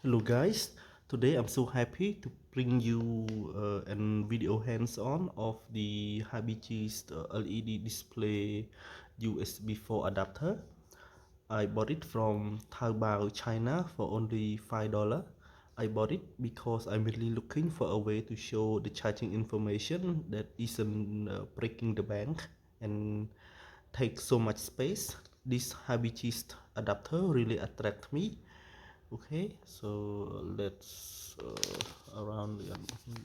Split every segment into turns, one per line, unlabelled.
Hello guys, today I'm so happy to bring you a video hands-on of the Habigist LED display USB 4 adapter. I bought it from Taobao, China for only $5. I bought it because I'm really looking for a way to show the charging information that isn't breaking the bank and take so much space. This Habigist adapter really attract me. Okay, so let's around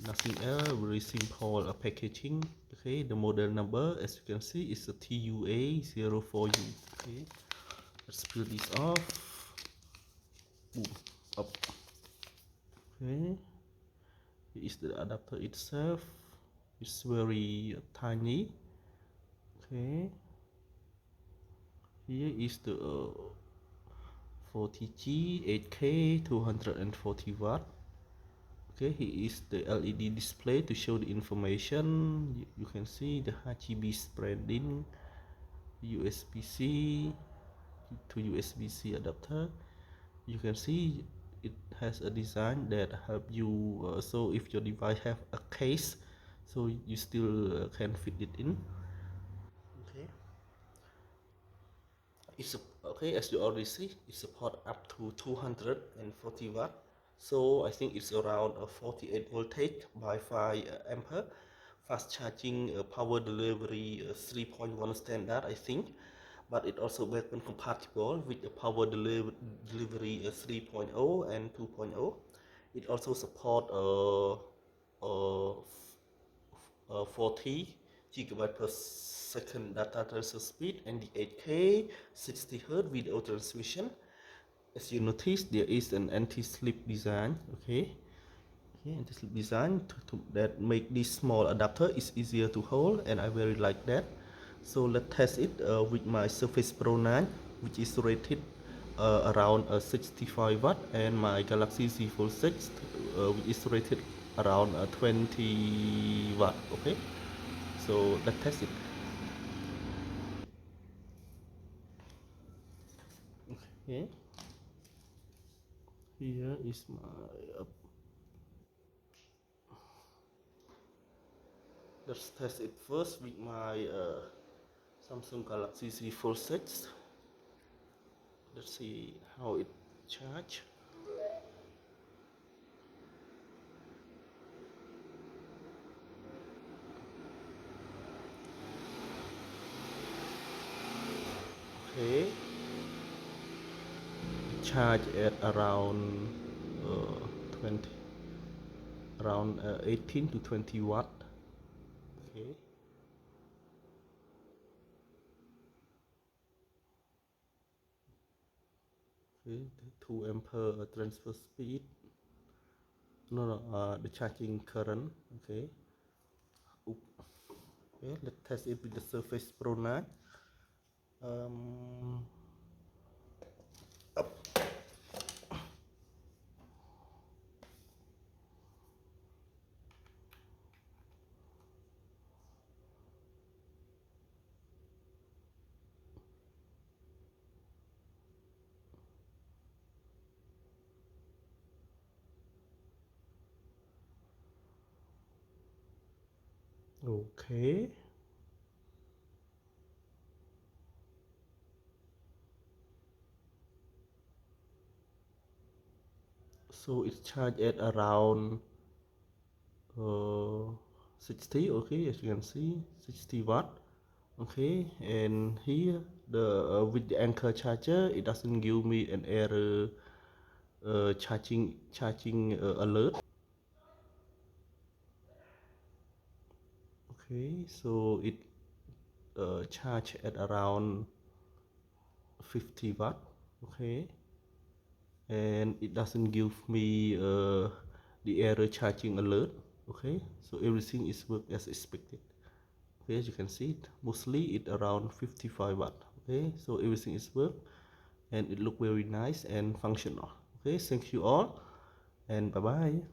nothing else, very simple packaging. Okay, the model number as you can see is a TUA04U. Okay, let's peel this off. Boom, up. Okay, here is the adapter itself. It's very tiny. Okay, here is the 40G 8K 240 watt. Okay, here is the LED display to show the information. You can see the RGB branding, USB-C to USB-C adapter. You can see it has a design that help you so if your device have a case, so you still can fit it in. Okay, okay, as you already see, it support up to 240 watt. So I think it's around a 48 voltage by 5 ampere. Fast charging power delivery 3.1 standard, I think. But it also backward compatible with the power delivery 3.0 and 2.0. It also support 40 gigabyte per second data transfer speed and the 8K 60 Hz video transmission. As you notice, there is an anti-slip design. Okay, anti-slip design that make this small adapter is easier to hold, and I very like that. So let's test it with my Surface Pro 9, which is rated around 65 watt, and my Galaxy Z Fold 6, which is rated around 20 watt. Okay, so let's test it. Okay, here is my let's test it first with my Samsung Galaxy Z Fold 6. Let's see how it charge. Okay, charge at around 20, around 18 to 20 watt. Okay. Okay, the 2 ampere transfer speed. No, the charging current. Okay. Oop. Okay, let's test it with the Surface Pro 9. Up. Okay. So it's charged at around 60. Okay, as you can see, 60 watt. Okay, and here the with the Anker charger, it doesn't give me an error charging alert. Okay, so it charge at around 50 watt. Okay, and it doesn't give me the error charging alert. Okay, so everything is work as expected. Okay, as you can see it, mostly it around 55 watt. Okay, so everything is work and it look very nice and functional. Okay, thank you all and bye bye.